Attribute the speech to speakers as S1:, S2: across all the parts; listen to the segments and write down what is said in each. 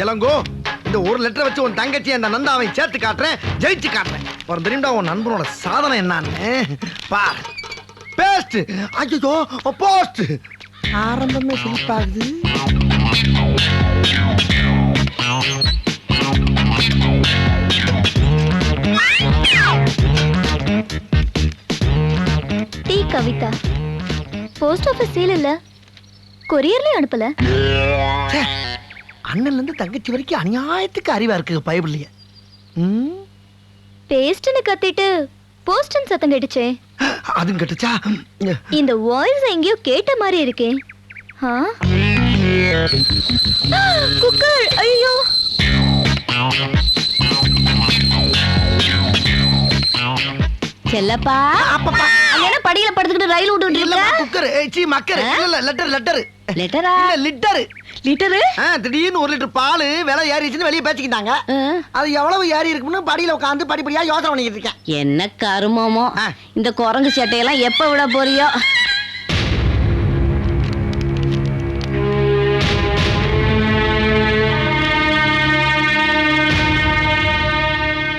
S1: இளங்கோ, இந்த ஒரு லெட்டரை வச்சு உன் தங்கச்சி அந்த நந்தாவை சேர்த்து காட்டுறேன், ஜெயிச்சு காட்டுறேன். ஒரு தெரியும்டா உன் நண்பனோட சாதனை என்னான்னு பார். பேஸ்ட், ஐயோ போஸ்ட். ஆரம்பமே சிரிப்பாகுது.
S2: D Kavitha, post office seal இல்ல, கொரியர்லயே அனுப்பல.
S1: அண்ணன்ல இருந்து தங்கச்சி வரைக்கும் அநியாயத்துக்கு அறிவா இருக்கு பைபிள்லயே.
S2: பேஸ்ட்னு கத்திட்டு போஸ்ட்னு சத்தம் கேட்டுச்சே,
S1: அதுவும் கேட்டுச்சா?
S2: இந்த வாய்ஸ் எங்கேயோ கேட்ட மாதிரி இருக்கே. குக்கர், ஐயோ. செல்லப்பா, அப்பப்பா என்ன படியில படுத்துக்கிட்டு ரயில் விட்டுட்டு இருக்க?
S1: குக்கர், ஏச்சி மக்கர், இல்ல லெட்டர் லெட்டர்.
S2: லெட்டரா?
S1: இல்ல லிட்டர்.
S2: லிட்டரு?
S1: திடீர்னு 1 லிட்டர் பால் விலை ஏறிச்சுன்னு வெளியே பேசிக்கிட்டாங்க. அது எவ்வளவு ஏறி இருக்குன்னு படியில உட்காந்து படிப்படியா யோசனை பண்ணிட்டு இருக்கேன்.
S2: என்ன கருமமோ, இந்த குரங்கு சட்டையெல்லாம் எப்ப விட போறியோ?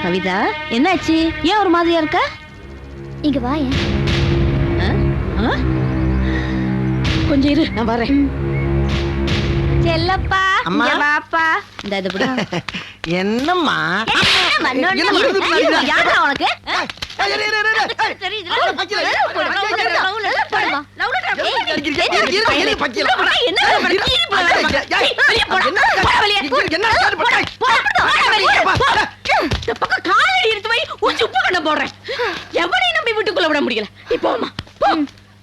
S2: கவிதா, என்னாச்சு? ஏன் ஒரு மாதிரியா இருக்க? இங்க வா. கொஞ்சம் இரு, நான் வரேன். செல்லப்பா,
S1: அம்மா
S2: வாப்பா. இந்த இது புடி.
S1: என்னம்மா
S2: யாரா உனக்கு?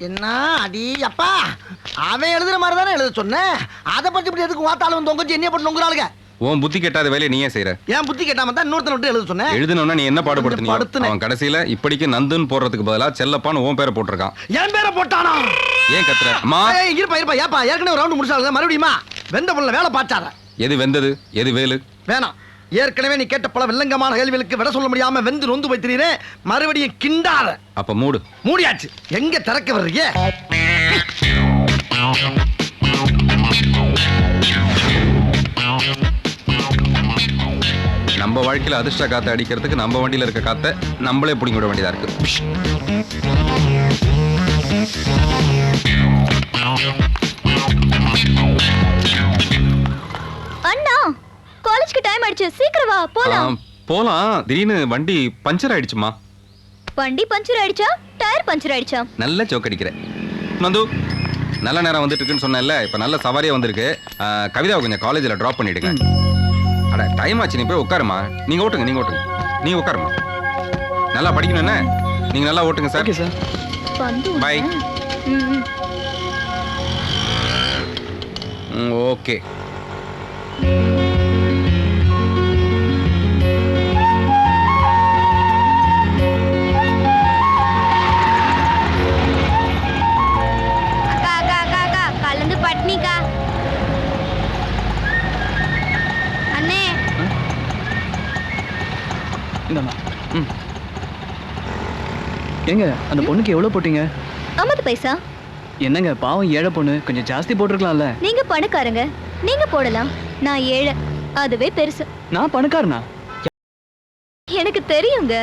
S1: என்ன அடி அப்பா, அவன் எழுதுற மாதிரி தானே எழுத சொன்னேன். அதை பத்தி இப்படி எதுக்கு வாத்தாலும் தொங்கச்சு என்ன பண்ணி நொங்குறாளுங்க?
S3: உன் புத்தி கெட்டாத வேலையை நீயே செய்யற.
S1: ஏன் புத்தி கெட்டாம தான் இன்னொருத்தனை விட்டு எழுத சொன்னேன்.
S3: எழுதணும்னா நீ என்ன பாடுபடுத்தினீங்க? அவன் கடைசியில இப்படிக்கு நந்துன்னு போடுறதுக்கு பதிலா செல்லப்பான்னு உன் பேரை போட்டிருக்கான்.
S1: என் பேரை போட்டானா?
S3: ஏன் கத்துற? அம்மா
S1: இருப்பா இருப்பா, ஏப்பா ஏற்கனவே ரவுண்ட் முடிச்சாங்க, மறுபடியுமா வெந்த புள்ள வேலை பார்த்தார.
S3: எது வெந்தது எது வேலு?
S1: வேணாம், ஏற்கனவே நீ கேட்ட பல வில்லங்கமான கேள்விகளுக்கு விட சொல்ல முடியாம வெந்து நொந்து வைத்திரீரே, மறுபடியும் கிண்டாத.
S3: அப்ப மூடு.
S1: மூடியாச்சு, எங்க திறக்க வர்றீங்க?
S3: நம்ம வாழ்க்கையில அதிர்ஷ்ட காத்தை அடிக்கிறதுக்கு நம்ம வண்டியில இருக்க காத்தை நம்மளே பிடிங்க விட வேண்டியதா இருக்கு.
S2: அண்ணா, காலேஜ்க்கு டைம் ஆயிடுச்சு, சீக்கிரம் வா போலாம்.
S3: போலாம். திடீர்னு வண்டி பஞ்சர் ஆயிடுச்சுமா.
S2: வண்டி பஞ்சர் ஆயிடுச்சா? டயர் பஞ்சர் ஆயிடுச்சா?
S3: நல்ல ஜோக் அடிக்கிற நந்து. நல்ல நேரம் வந்துட்டு இருக்குன்னு சொன்னேன்ல, இப்ப நல்ல சவாரியா வந்திருக்கு. கவிதாவை கொஞ்சம் காலேஜ்ல டிராப் பண்ணிடுங்க. அட டைம் ஆச்சு, நீ போய் உட்காருமா. நீங்க ஓட்டுங்க, நீங்க ஓட்டுங்க, நீங்க உட்காருமா. நல்லா படிக்கணும் என்ன? நீங்க நல்லா ஓட்டுங்க சார். பை. ஓகே.
S2: கலந்து பட்னிக்கா. அண்ணே
S4: ஏங்க அந்த பொண்ணுக்கு எவ்வளவு போட்டீங்க?
S2: 50 பைசா.
S4: என்னங்க பாவம், ஏழை பொண்ணு, கொஞ்சம் ஜாஸ்தி போட்டிருக்கலாம்ல.
S2: நீங்க பணக்காரங்க, நீங்க போடலாம். நான் ஏழை, அதுவே பெருசு.
S4: நான் பணக்காரனா?
S2: எனக்கு தெரியுங்க.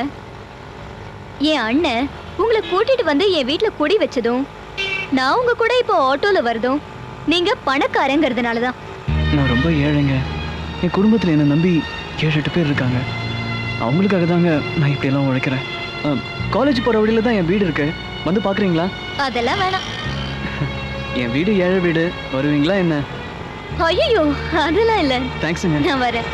S2: என் அண்ணன் உங்களை கூட்டிட்டு வந்து என் வீட்டுல குடி வச்சதும், நான் உங்க கூட இப்போ ஆட்டோல வருதும் நீங்க பணக்காரங்கிறதுனாலதான்.
S4: நான் ரொம்ப ஏழைங்க. என் குடும்பத்துல என்ன நம்பி 7-8 பேர் இருக்காங்க. அவங்களுக்காக தாங்க நான் இப்படி எல்லாம் உழைக்கிறேன். காலேஜ் போற வழியில தான் என் வீடு இருக்கு, வந்து பாக்குறீங்களா?
S2: அதெல்லாம் வேணாம்.
S4: என் வீடு ஏழை வீடு, வருவீங்களா என்ன?
S2: ஐயோ அதெல்லாம் இல்ல.
S4: தேங்க்ஸ்ங்க,
S2: நான் வரேன்.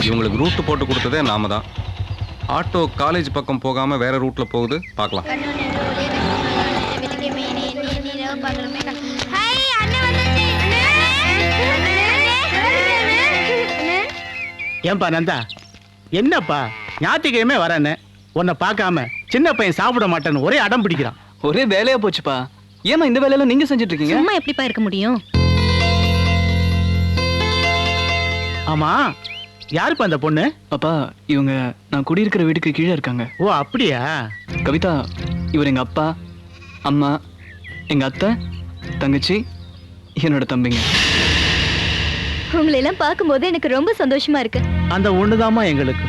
S3: இவங்களுக்கு ரூட் போட்டு கொடுத்ததே நாம தான். ஆட்டோ காலேஜ் பக்கம் போகாம வேற ரூட்ல போகுது, பார்க்கலாம்.
S5: ஏன்பா நந்தா, என்னப்பா ஞாயிற்றுக்கிழமை வரேன்னு உன்னை பார்க்காம சின்ன பையன் சாப்பிட மாட்டேன்னு ஒரே அடம் பிடிக்கிறான்.
S4: ஒரே வேலையா போச்சுப்பா. ஏமா இந்த வேலையெல்லாம் நீங்க செஞ்சுட்டு இருக்கீங்க?
S2: சும்மா எப்படிப்பா இருக்க முடியும்?
S5: ஆமா, யாருப்பா அந்த பொண்ணு?
S4: அப்பா, இவங்க நான் குடியிருக்கிற வீட்டுக்கு கீழே இருக்காங்க.
S5: ஓ அப்படியா?
S4: கவிதா, இவர் எங்க அப்பா, அம்மா, எங்க அத்தை, தங்கச்சி, என்னோட தம்பிங்க.
S2: உங்களை எல்லாம் பார்க்கும்போது எனக்கு ரொம்ப சந்தோஷமா இருக்கு.
S5: அந்த ஒண்ணுதாம்மா எங்களுக்கு.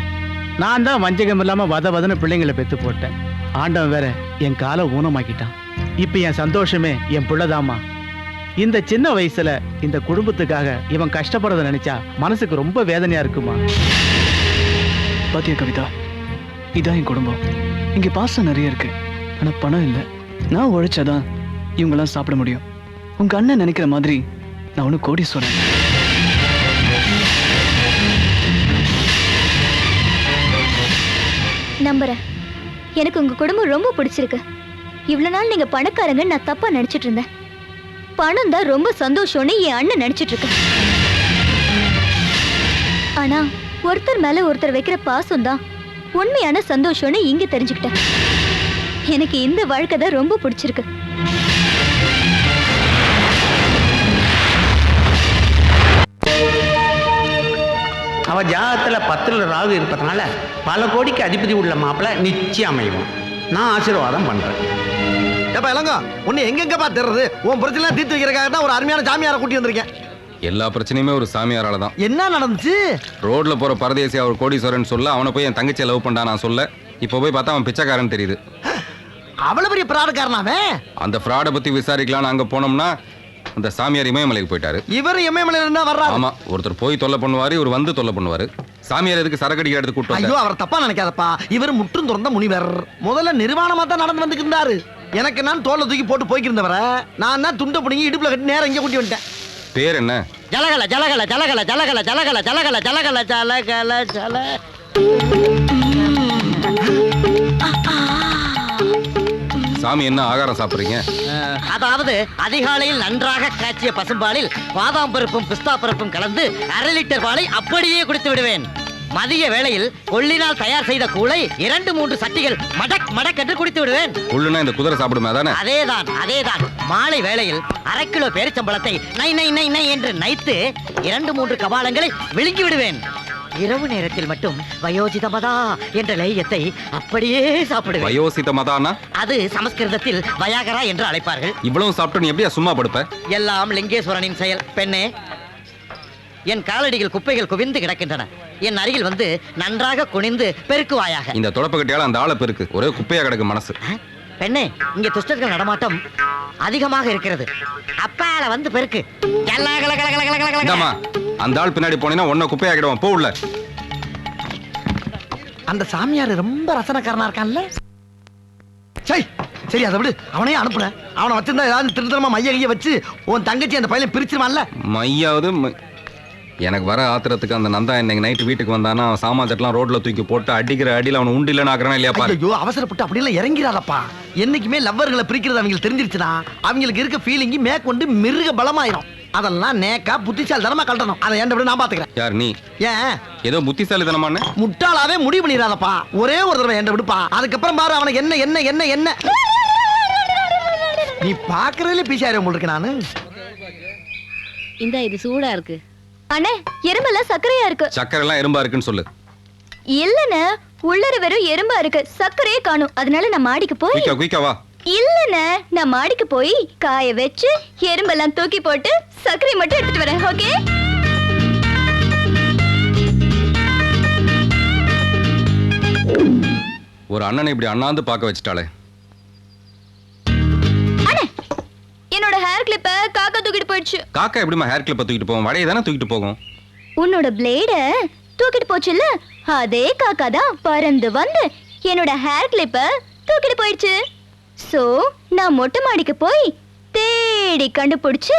S5: நான் தான் வஞ்சகம் இல்லாம வதன்னு பிள்ளைங்களை பெத்து போட்டேன். ஆண்டவன் வேற என் காலை ஊனமாக்கிட்டான். இப்ப என் சந்தோஷமே என் பிள்ளைதாம்மா. இந்த சின்ன வயசுல இந்த குடும்பத்துக்காக இவன் கஷ்டப்படுறத நினைச்சா மனசுக்கு ரொம்ப வேதனையா இருக்குமா.
S4: பாத்தியா கவிதா, இதான் என் குடும்பம். இங்க பாசம் நிறைய இருக்கு, ஆனா பணம் இல்லை. நான் உழைச்சாதான் இவங்கெல்லாம் சாப்பிட முடியும். உங்க அண்ணன் நினைக்கிற மாதிரி நான் ஒண்ணு கோடீஸ்வரன்.
S2: நம்புறேன். எனக்கு உங்க குடும்பம் ரொம்ப பிடிச்சிருக்கு. இவ்வளவு நாள் நீங்க பணக்காரங்க நான் தப்பா நினைச்சிட்டு இருந்தேன். பணம் தான் ரொம்ப சந்தோஷம்னு என் அண்ணன் நினைச்சிட்டு இருக்க. ஆனா ஒருத்தர் மேல ஒருத்தர் வைக்கிற பாசம் தான் உண்மையான சந்தோஷம்னு இங்க தெரிஞ்சுக்கிட்டேன். எனக்கு இந்த வாழ்க்கை தான் ரொம்ப பிடிச்சிருக்கு.
S6: அவ ஜாதகத்துல 10ல் ராகு இருப்பதனால பல கோடிக்கு அதிபதி உள்ள மாப்பிள்ள நிச்சயம் அமையும். நான் ஆசீர்வாதம் பண்றேன்.
S1: ஏப்பா இளங்கோ, உன்னை எங்கெங்கப்பா தேடுறது? உன் பிரச்சனை தீர்த்து வைக்கிறதுக்காக தான் ஒரு அருமையான சாமியாரை கூட்டி வந்திருக்கேன்.
S3: எல்லா பிரச்சனையுமே ஒரு சாமியாரால தான்.
S1: என்ன நடந்துச்சு?
S3: ரோட்ல போற பரதேசி அவர் கோடீஸ்வரன் சொல்ல அவனை போய் என் தங்கச்சியை லவ் பண்ணா நான் சொல்ல. இப்போ போய் பார்த்தா அவன் பிச்சைக்காரன் தெரியுது.
S1: அவ்வளவு பெரிய பிராடுக்காரனாவே?
S3: அந்த ஃப்ராடை பத்தி விசாரிக்கலாம்னு அங்க போனோம்னா அந்த சாமியார் இமயமலைக்கு போயிட்டாரு.
S1: இவர் எம்எம்எல்ஏ இருந்தா வர்றாரு.
S3: ஆமா, ஒருத்தர் போய் தொல்லை பண்ணுவாரு, இவர் வந்து தொல்லை பண்ணுவாரு. சாமியார் எதுக்கு சரக்கடி எடுத்து கூட்டு
S1: ஐயோ, அவர் தப்பா நினைக்காதப்பா. இவர் முற்றும் துறந்த முனிவர். முதல்ல நிர்வாணமா தான் நடந்து வந்துக்கிருந்தாரு. எனக்கு நான் தோல்ல தூக்கி போட்டு போய்க்கிருந்தவர நான் தான் துண்டை பிடிங்கி இடுப்புல கட்டி நேரம் இங்கே கூட்டி வந்துட்டேன்.
S3: பேர் என்ன?
S6: ஜலகல ஜலகல ஜலகல ஜலகல ஜலகல ஜலகல ஜலகல ஜலகல ஜல.
S3: சாமி என்ன ஆகாரம் சாப்பிடுறீங்க?
S6: அதாவது அதிகாலையில் நன்றாக காய்ச்சிய பசும்பாலில் பாதாம் பருப்பும் பிஸ்தா பருப்பும் கலந்து 1/2 லிட்டர் பாலை அப்படியே குடித்து விடுவேன். மதிய வேளையில் கொள்ளினால் தயார் செய்த கூளை 2-3 சட்டிகள் மடக் மடக் என்று குடித்து விடுவேன்.
S3: உள்ளுனா இந்த குதிரை சாப்பிடுமே அதானே?
S6: அதேதான். மாலை வேளையில் 1/2 கிலோ பேரிச்சம்பழத்தை நை நை நை நை என்று நைத்து 2-3 கபாலங்களை விழுங்கி விடுவேன். இரவு நேரத்தில் மட்டும் வயோஜிதமதா என்ற லேயத்தை அப்படியே சாப்பிடுவேன்.
S3: வயோசிதமதானா?
S6: அது சமஸ்கிருதத்தில் வயாகரா என்று அழைப்பார்கள்.
S3: இவ்வளவு சாப்பிட்டு நீ எப்படியா சும்மா படுப்ப?
S6: எல்லாம் லிங்கேஸ்வரனின் செயல். பெண்ணே, என் காலடியில் குப்பைகள் குவிந்து கிடக்கின்றன. என் அருகில் வந்து நன்றாக குனிந்து பெருக்குவாயாக.
S3: இந்த தொடப்பக்கட்டியால அந்த ஆளை பெருக்கு. ஒரே குப்பையா கிடக்கு மனசு.
S6: பெண்ணே, இங்கே துஷ்டர்கள் நடமாட்டம் அதிகமாக இருக்கிறது. அப்பால வந்து பெருக்கு.
S3: இந்தாம்மா, அந்த ஆள் பின்னாடி போனீங்கன்னா ஒன்ன குப்பையா கிடுவான். போ உள்ள.
S1: அந்த சாமியார் ரொம்ப ரசனக்காரனா இருக்கான்ல. சரி, அதை விடு. அவனையே அனுப்புறேன். அவனை வச்சிருந்தா ஏதாவது திருத்தரமா மைய வச்சு உன் தங்கச்சி அந்த பையனை பிரிச்சிருவான்ல.
S3: மையாவது எனக்கு வர ஆத்திரத்துக்கு அந்த நந்தா இன்னைக்கு நைட்டு வீட்டுக்கு வந்தானா அவன் சாமான் தட்டலாம் ரோட்ல தூக்கி போட்டு அடிக்கிற அடியில் அவனை உண்டு இல்லைன்னு ஆக்குறானா இல்லையா பாரு.
S1: ஐயோ, அவசரப்பட்டு அப்படிலாம் இறங்கிறாதப்பா. என்னைக்குமே லவ்வர்களை பிரிக்கிறது அவங்களுக்கு தெரிஞ்சிருச்சுன்னா அவங்களுக்கு இருக்க ஃபீலிங்கி மேற்கொண்டு மிருக பலமாயிரும். அதெல்லாம் நேக்கா புத்திசாலித்தனமா கட்டணும். அதை ஏன் நான் பாத்துக்கிறேன்.
S3: யார் நீ?
S1: ஏன்
S3: ஏதோ புத்திசாலித்தனமான
S1: முட்டாளாவே முடிவு பண்ணிடாதப்பா. ஒரே ஒரு தடவை என்ன விடுப்பா. அதுக்கப்புறம் பாரு அவனுக்கு என்ன என்ன என்ன என்ன நீ பாக்குறதுல பீசாயிரம் உங்களுக்கு. நானு
S7: இந்த இது சூடா இருக்கு.
S2: அண்ணே, எறும்பெல்லாம் சர்க்கரையா இருக்கு.
S3: சக்கரை எல்லாம் எறும்பா இருக்குன்னு சொல்லு.
S2: இல்லண்ணே, உள்ளர வெறும் எறும்பா இருக்கு, சர்க்கரையே காணும். அதனால நான் மாடிக்கு போய்
S3: குயிக்கா வா.
S2: இல்லண்ணே, நான் மாடிக்கு போய் காய வச்சு எறும்பெல்லாம் தூக்கி போட்டு சர்க்கரை மட்டும் எடுத்துட்டு வரேன். ஓகே?
S3: ஒரு அண்ணனை இப்படி அண்ணாந்து பார்க்க வச்சுட்டாளே.
S2: அண்ணே, என்னோட ஹேர் கிளிப்ப காக்கா தூக்கிட்டு போயிடுச்சு.
S3: காக்கா எப்படிமா ஹேர் கிளிப்பை தூக்கிட்டு போகும்? வடையை தானே தூக்கிட்டு போகும்.
S2: உன்னோட பிளேட தூக்கிட்டு போச்சுல்ல, அதே காக்கா தான் பறந்து வந்து என்னோட ஹேர் கிளிப்ப தூக்கிட்டு போயிடுச்சு. சோ நான் மொட்டை மாடிக்கு போய் தேடி கண்டுபிடிச்சு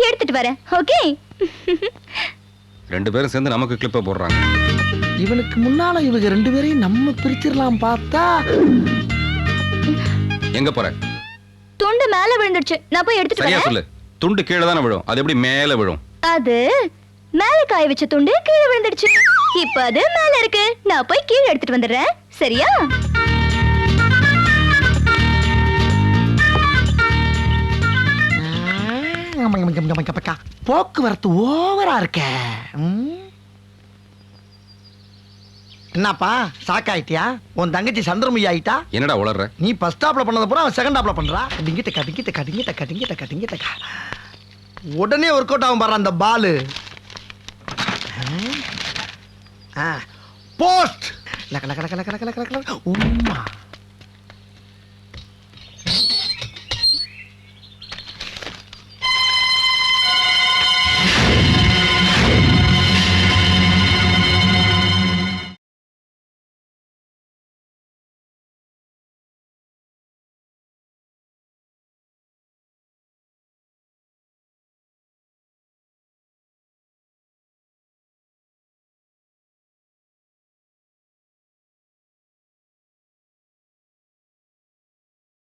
S2: எடுத்துட்டு வரேன். ஓகே?
S3: 2 பேரும் சேர்ந்து நமக்கு கிளிப்பை போடுறாங்க.
S1: இவனுக்கு முன்னால இவங்க 2 பேரையும் நம்ம பிரிச்சிடலாம் பார்த்தா.
S3: எங்க போற?
S2: துண்டு மேல விழுந்துடுச்சு, நான் போய் எடுத்துட்டு
S3: சரியா
S2: வரேன்.
S3: சொல்லு. துண்டு கீழே தானே விழும், அது எப்படி மேல விழும்?
S2: அது மேல காய வச்ச துண்டு கீழே விழுந்துடுச்சு. இப்ப அது மேல இருக்கு. நான் போய் கீழே எடுத்துட்டு வந்துடுறேன். சரியா?
S1: போக்குவரத்து ஓவரா இருக்க. என்னப்பா ஷாக் ஆயிட்டியா? உன் தங்கச்சி சந்திரமுகி ஆயிட்டா?
S3: என்னடா உளர்ற?
S1: நீ ஃபர்ஸ்ட் ஸ்டாப்ல பண்ணத பூரா அவன் செகண்ட் ஸ்டாப்ல பண்றா. டிங்கிட்ட உடனே ஒர்க் அவுட் ஆகும் பாரு அந்த பால். போஸ்ட். உம்மா